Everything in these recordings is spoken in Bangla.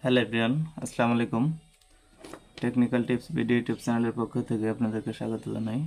হ্যালো এভরিওয়ান, আসসালামু আলাইকুম। টেকনিক্যাল টিপস ভিডিও ইউটিউব চ্যানেলের পক্ষ থেকে আপনাদেরকে স্বাগত জানাই।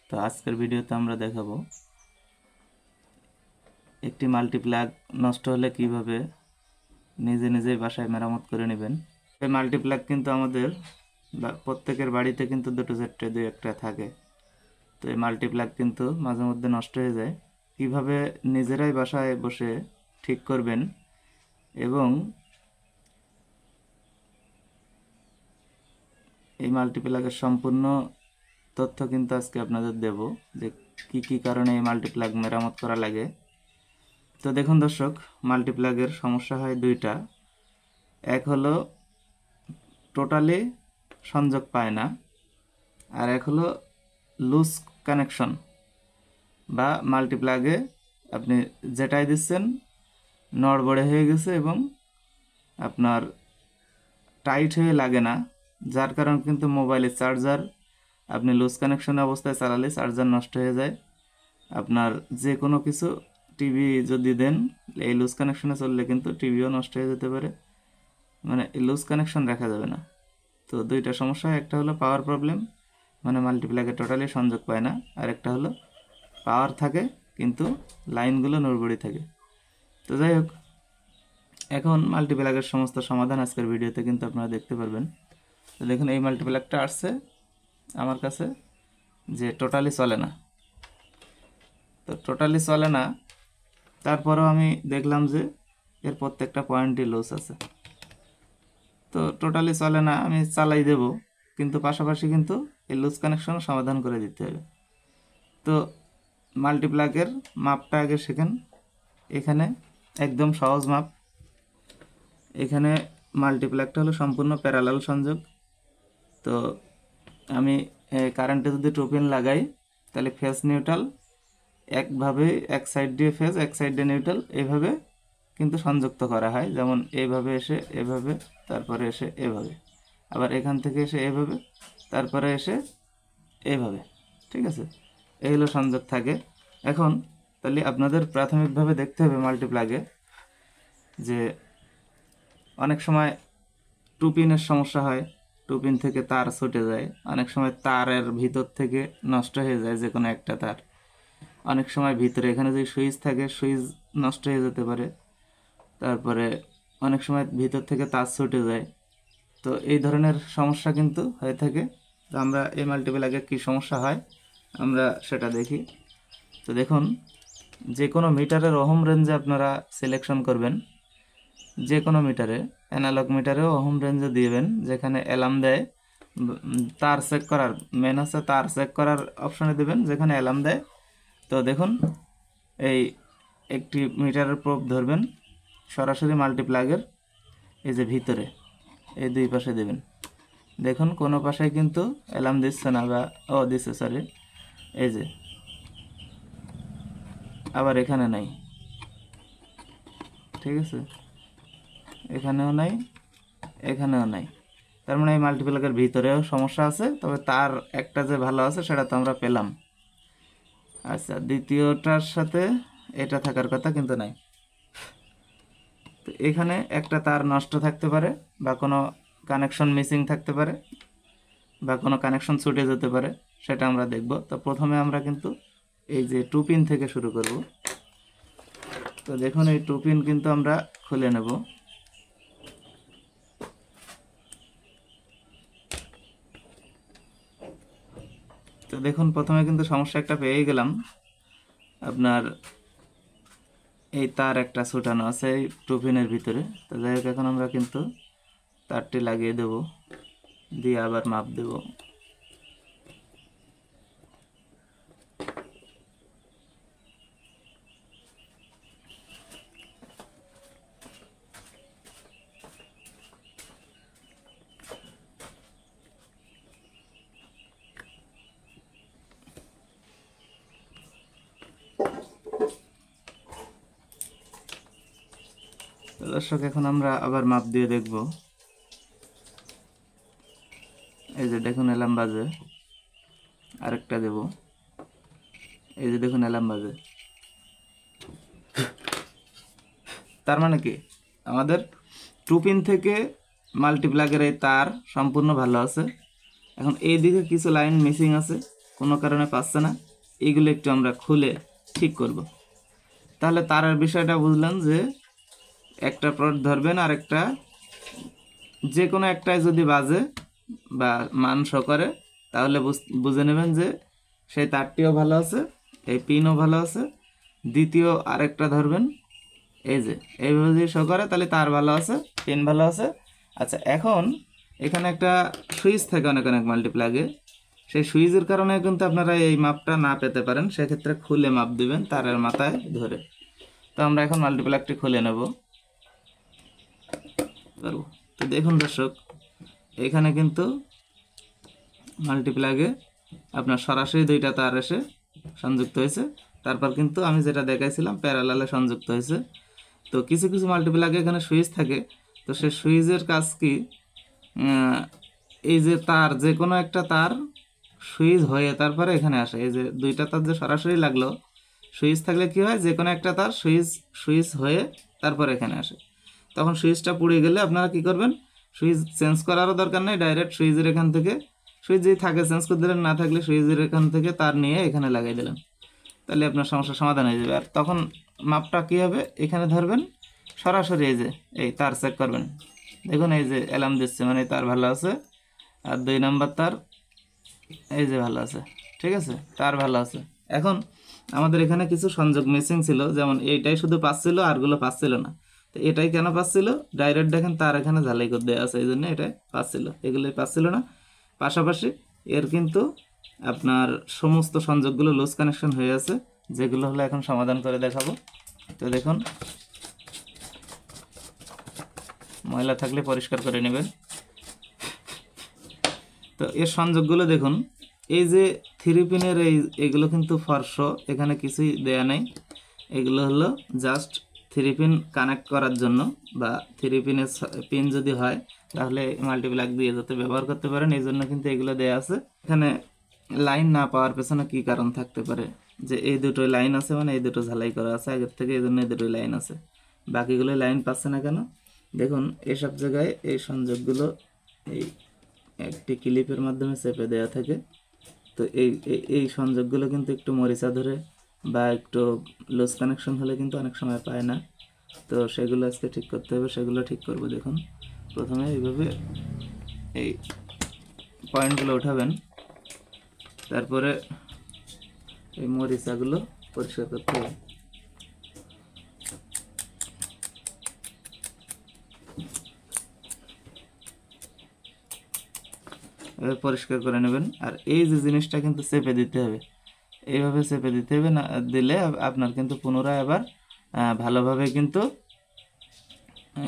তো আজকের ভিডিওতে আমরা দেখাবো একটি মাল্টিপ্লাগ নষ্ট হলে কিভাবে নিজে নিজেই বাসায় মেরামত করে নেবেন। এই মাল্টিপ্লাগ কিন্তু আমাদের প্রত্যেকের বাড়িতে কিন্তু দুটো চারটে দুই একটা থাকে। তো এই মাল্টিপ্লাগ কিন্তু মাঝে মধ্যে নষ্ট হয়ে যায়। কিভাবে নিজেরাই বাসায় বসে ঠিক করবেন এবং এই মাল্টিপ্লাগের সম্পূর্ণ তথ্য কিন্তু আজকে আপনাদের দেব যে কি কি কারণে এই মাল্টিপ্লাগ মেরামত করা লাগে। তো দেখুন দর্শক, মাল্টিপ্লাগের সমস্যা হয় দুইটা। এক হলো টোটালি সংযোগ পায় না, আর এক হলো লুজ কানেকশন, বা মাল্টিপ্লাগে আপনি যেটাই দিচ্ছেন নড়বড়ে হয়ে গেছে এবং আপনার টাইট হয়ে লাগে না, যার কারণে কিন্তু মোবাইলের চার্জার আপনি লুজ কানেকশন অবস্থায় চালালে চার্জার নষ্ট হয়ে যায়। আপনার যে কোনো কিছু টিভি যদি দেন এই লুজ কানেকশনে চললে কিন্তু টিভিও নষ্ট হয়ে যেতে পারে, মানে লুজ কানেকশন রাখা যাবে না। তো দুইটা সমস্যা, একটা হলো পাওয়ার প্রবলেম, মানে মাল্টিপ্লাগে টোটালি সংযোগ পায় না, আর একটা হলো পাওয়ার থাকে কিন্তু লাইনগুলো নড়বড়ি থাকে। তো যাই হোক, এখন মাল্টিপ্লাগের সমস্ত সমাধান আজকের ভিডিওতে কিন্তু আপনারা দেখতে পারবেন। তো দেখুন, এই মাল্টিপ্লাগটা আসছে আমার কাছে যে টোটালি চলে না। তো টোটালি চলে না, তারপরেও আমি দেখলাম যে এর প্রত্যেকটা পয়েন্টই লুজ আছে। তো টোটালি চলে না, আমি চালাই দেব, কিন্তু পাশাপাশি কিন্তু এই লুজ কানেকশন সমাধান করে দিতে হবে। তো মাল্টিপ্লাগের মাপটা আগে শেখেন। এখানে একদম সহজ মাপ। এখানে মাল্টিপ্লাগটা হলো সম্পূর্ণ প্যারালাল সংযোগ। তো আমি কারেন্টে যদি টোপিন লাগাই তাহলে ফেজ নিউট্রাল একভাবে, এক সাইড দিয়ে ফেজ এক সাইড দিয়ে নিউট্রাল, এইভাবে কিন্তু সংযুক্ত করা হয়। যেমন এইভাবে এসে এভাবে, তারপরে এসে এভাবে, আবার এখান থেকে এসে এভাবে, তারপরে এসে এইভাবে। ঠিক আছে, এই হলো সংযোগ থাকে। এখন তাহলে আপনাদের প্রাথমিকভাবে দেখতে হবে মাল্টিপ্লাগে যে অনেক সময় টুপিনের সমস্যা হয়, টুপিন থেকে তার ছুটে যায়, অনেক সময় তারের ভিতর থেকে নষ্ট হয়ে যায় যে কোনো একটা তার, অনেক সময় ভিতরে এখানে যে সুইচ থাকে সুইচ নষ্ট হয়ে যেতে পারে, তারপরে অনেক সময় ভিতর থেকে তার ছুটে যায়। তো এই ধরনের সমস্যা কিন্তু হয়ে থাকে। তো আমরা এই মাল্টিপ্লাগে কী সমস্যা হয় আমরা সেটা দেখি। তো দেখুন, যে কোনো মিটারের ওহম রেঞ্জে আপনারা সিলেকশন করবেন। যে কোনো মিটারে, অ্যানালগ মিটারেও ওহম রেঞ্জে দিবেন, যেখানে অ্যালার্ম দেয় তার চেক করার, মেন হচ্ছে তার চেক করার অপশানে দেবেন যেখানে অ্যালার্ম দেয়। তো দেখুন, এই একটি মিটারের প্রোব ধরবেন, সরাসরি মাল্টিপ্লাগের এই যে ভিতরে এই দুই পাশে দেবেন। দেখুন কোনো পাশে কিন্তু অ্যালার্ম দিচ্ছে না, বা দিচ্ছে, সরি, এই যে আবার এখানে নাই। ঠিক আছে, এখানেও নাই, এখানেও নাই। তার মানে এই মাল্টিপ্লাগের ভিতরেও সমস্যা আছে, তবে তার একটা যে ভালো আছে সেটা তো আমরা পেলাম। আচ্ছা, দ্বিতীয়টার সাথে এটা থাকার কথা কিন্তু নাই। তো এখানে একটা তার নষ্ট থাকতে পারে, বা কোনো কানেকশন মিসিং থাকতে পারে, বা কোনো কানেকশন ছুটে যেতে পারে, সেটা আমরা দেখব। তো প্রথমে আমরা কিন্তু এই যে টু পিন থেকে শুরু করব। তো দেখুন, এই টু পিন কিন্তু আমরা খুলে নেব। তো দেখুন, প্রথমে কিন্তু সমস্যা একটা পেয়ে গেলাম। আপনার এই তার একটা ছুটানো আছে এই টু পিনের ভিতরে। তো যাই হোক, এখন আমরা কিন্তু তারটি লাগিয়ে দেব, দিয়ে আবার মাপ দেব। তো দর্শক, এখন আমরা আবার মাপ দিয়ে দেখব। এই যে দেখুন অ্যালার্ম বাজে, আরেকটা দেব। এই যে দেখুন অ্যালার্ম বাজে। তার মানে কি, আমাদের টু পিন থেকে মাল্টিপ্লাগের এই তার সম্পূর্ণ ভালো আছে। এখন এই দিকে কিছু লাইন মিসিং আছে, কোনো কারণে পাচ্ছে না, এইগুলো একটু আমরা খুলে ঠিক করব। তাহলে তারের বিষয়টা বুঝলাম যে একটা প্রড ধরবেন আর একটা যে কোনো একটাই যদি বাজে বা মান শো করে তাহলে বুঝে নেবেন যে সেই তারটিও ভালো আছে, এই পিনও ভালো আছে। দ্বিতীয় আরেকটা ধরবেন, এই যে এইভাবে যদি শো করে তাহলে তার ভালো আছে, পিন ভালো আছে। আচ্ছা, এখন এখানে একটা সুইচ থাকে অনেক অনেক মাল্টিপ্লাগে, সেই সুইচের কারণে কিন্তু আপনারা এই মাপটা না পেতে পারেন, সেক্ষেত্রে খুলে মাপ দিবেন তারের মাথায় ধরে। তো আমরা এখন মাল্টিপ্লাগটি খুলে নেব পারবো। তো দেখুন দর্শক, এখানে কিন্তু মাল্টিপ্লাগে আপনার সরাসরি দুইটা তার এসে সংযুক্ত হয়েছে, তারপর কিন্তু আমি যেটা দেখাইছিলাম প্যারালালে সংযুক্ত হয়েছে। তো কিছু কিছু মাল্টিপ্লাগে এখানে সুইচ থাকে, তো সেই সুইচের কাজ কি, এই যে তার যে কোনো একটা তার সুইচ হয়ে তারপরে এখানে আসে। এই যে দুইটা তার যে সরাসরি লাগলো, সুইচ থাকলে কি হয়, যে কোনো একটা তার সুইচ হয়ে তারপর এখানে আসে। তখন সুইচটা পুড়ে গেলে আপনারা কি করবেন, সুইচ চেঞ্জ করারও দরকার নেই, ডাইরেক্ট সুইচের এখান থেকে, সুইচ যদি থাকে চেঞ্জ করে দিলেন, না থাকলে সুইচের এখান থেকে তার নিয়ে এখানে লাগাই দিলেন, তাহলে আপনার সমস্যার সমাধান হয়ে যাবে। আর তখন মাপটা কী হবে, এখানে ধরবেন সরাসরি, এই যে এই তার চেক করবেন, দেখুন এই যে অ্যালার্ম দিচ্ছে, মানে তার ভালো আছে। আর 2 নাম্বার তার এই যে ভালো আছে, ঠিক আছে, তার ভালো আছে। এখন আমাদের এখানে কিছু সংযোগ মিসিং ছিল, যেমন এইটাই শুধু পাচ্ছিল, আরগুলো পাচ্ছিল না। তো এটাই কেন পাচ্ছিল, ডাইরেক্ট দেখেন তার এখানে ঝালাই করে দেওয়া আছে, এই জন্য এটাই পাচ্ছিল, এগুলোই পাচ্ছিল না। পাশাপাশি এর কিন্তু আপনার সমস্ত সংযোগগুলো লুজ কানেকশন হয়ে আছে, যেগুলো হলো এখন সমাধান করে দেখাবো। তো দেখুন, ময়লা থাকলে পরিষ্কার করে নেবেন। তো এর সংযোগগুলো দেখুন, এই যে 3 পিনের এইগুলো কিন্তু ফর্শ, এখানে কিছুই দেয়া নেই, এগুলো হলো জাস্ট 3 পিন কানেক্ট করার জন্য, বা 3 পিনের পিন যদি হয় তাহলে মাল্টিপ্লাগ দিয়ে যাতে ব্যবহার করতে পারেন, এই জন্য কিন্তু এগুলো দেয়া আছে। এখানে লাইন না পাওয়ার পেছনে কি কারণ থাকতে পারে, যে এই দুটোই লাইন আছে, মানে এই দুটো ঝালাই করা আছে আগের থেকে, এই জন্য এই দুটোই লাইন আছে, বাকিগুলো লাইন পাচ্ছে না কেন। দেখুন এসব জায়গায় এই সংযোগগুলো এই একটি ক্লিপের মাধ্যমে চেপে দেওয়া থাকে। তো এই সংযোগগুলো কিন্তু একটু মরিচা ধরে বা একটু লুজ কানেকশন হলে কিন্তু অনেক সময় পায় না। তো সেগুলো আজকে ঠিক করতে হবে, সেগুলো ঠিক করব। দেখুন প্রথমে এইভাবে এই পয়েন্টগুলো উঠাবেন, তারপরে এই মরিচাগুলো পরিষ্কার করতে হবে। এবার পরিষ্কার করে নেবেন। আর এই যে জিনিসটা কিন্তু চেপে দিতে হবে, এইভাবে চেপে দিতে হবে, না দিলে আপনার কিন্তু পুনরায় আবার ভালোভাবে কিন্তু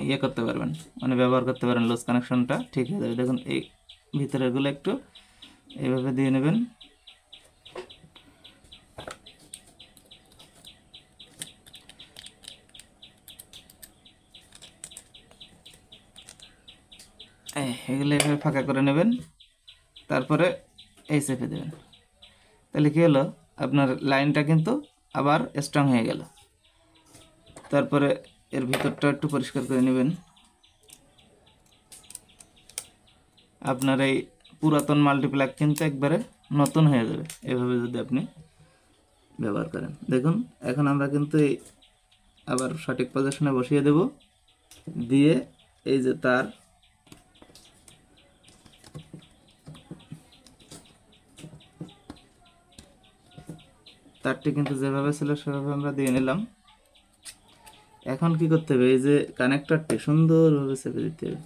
ইয়ে করতে পারবেন, মানে ব্যবহার করতে পারেন, লুজ কানেকশনটা ঠিক হয়ে যাবে। দেখুন এই ভিতরেরগুলো একটু এইভাবে দিয়ে নেবেন। এগুলো এভাবে ফাঁকা করে নেবেন, তারপরে এই চেপে দেবেন, তাহলে কী হলো, আপনার লাইনটা কিন্তু আবার স্ট্রং হয়ে গেল। তারপরে এর ভিতরটা একটু পরিষ্কার করে নেবেন। আপনার এই পুরাতন মাল্টিপ্লাগ কিন্তু একবারে নতুন হয়ে যাবে এভাবে যদি আপনি ব্যবহার করেন। দেখুন এখন আমরা কিন্তু এই আবার সঠিক পজিশনে বসিয়ে দেব, দিয়ে এই যে তারটি কিন্তু যেভাবে ছিল সেভাবে আমরা দিয়ে নিলাম। এখন কি করতে হবে, এই যে কানেক্টরটি সুন্দরভাবে চেপে দিতে হবে,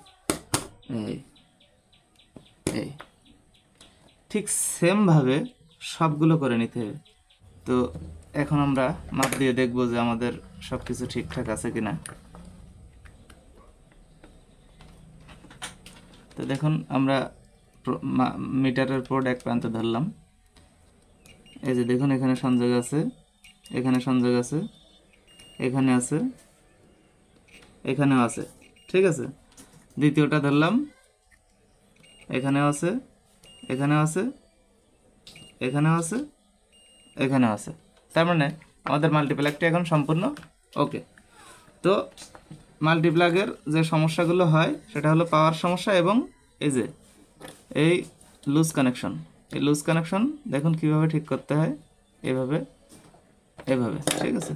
এই ঠিক সেমভাবে সবগুলো করে নিতে হবে। তো এখন আমরা মাপ দিয়ে দেখব যে আমাদের সব কিছু ঠিকঠাক আছে কিনা। তো দেখুন আমরা মিটারের পোর্ট এক প্রান্তে ধরলাম, এই যে দেখুন এখানে সংযোগ আছে, এখানে সংযোগ আছে, এখানে আছে, এখানেও আছে, ঠিক আছে। দ্বিতীয়টা ধরলাম, এখানেও আছে, এখানেও আছে, এখানেও আছে, এখানেও আছে। তার মানে আমাদের মাল্টিপ্লাগটি এখন সম্পূর্ণ ওকে। তো মাল্টিপ্লাগের যে সমস্যাগুলো হয় সেটা হলো পাওয়ার সমস্যা এবং এই যে এই লুজ কানেকশন। এই লুজ কানেকশন দেখুন কিভাবে ঠিক করতে হয়, এভাবে এভাবে, ঠিক আছে।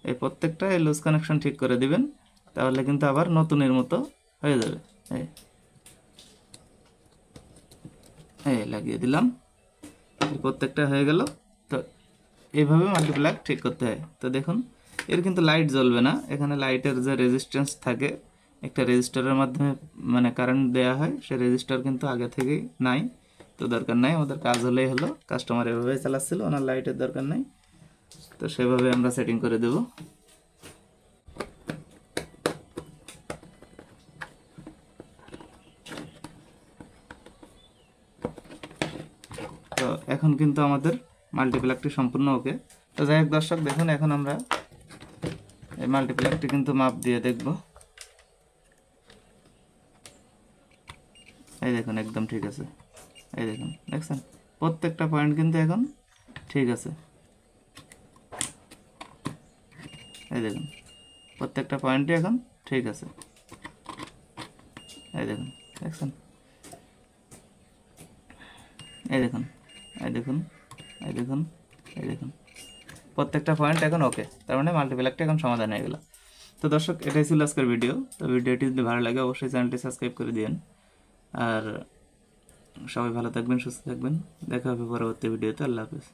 এই প্রত্যেকটা এই লুজ কানেকশন ঠিক করে দিবেন, তাহলে কিন্তু আবার নতুনের মতো হয়ে যাবে। এই লাগিয়ে দিলাম, প্রত্যেকটা হয়ে গেল। তো এইভাবে মাল্টিপ্লাগ ঠিক করতে হয়। তো দেখুন এর কিন্তু লাইট জ্বলবে না, এখানে লাইটের যে রেজিস্ট্যান্স থাকে একটা রেজিস্টারের মাধ্যমে মানে কারেন্ট দেওয়া হয়, সে রেজিস্টার কিন্তু আগে থেকেই নাই, তো দরকার নাই, আমাদের কাজ হলেই হলো। কাস্টমার এভাবে চালাচ্ছিল, ওনার লাইটের দরকার নাই, তো সেভাবে আমরা সেটিং করে দেব। তো এখন কিন্তু আমাদের মাল্টিপ্লাগটি সম্পূর্ণ ওকে। তো যাই হোক দর্শক, দেখুন এখন আমরা এই মাল্টিপ্লাগটি কিন্তু মাপ দিয়ে দেখব। এই দেখুন একদম ঠিক আছে, এই দেখুন, দেখছেন প্রত্যেকটা পয়েন্ট কিন্তু এখন ঠিক আছে। এই দেখুন প্রত্যেকটা পয়েন্টই এখন ঠিক আছে, এই দেখুন, দেখছেন, এই দেখুন, এই দেখুন, এই দেখুন, এই দেখুন, প্রত্যেকটা পয়েন্ট এখন ওকে। তার মানে মাল্টিপ্লাগটা এখন সমাধান হয়ে গেল। তো দর্শক, এটাই ছিল আজকের ভিডিও। তো ভিডিওটি যদি ভালো লাগে অবশ্যই চ্যানেলটি সাবস্ক্রাইব করে দিন। আর সবাই ভালো থাকবেন, সুস্থ থাকবেন, দেখা হবে পরবর্তী ভিডিওতে। আল্লাহ হাফেজ।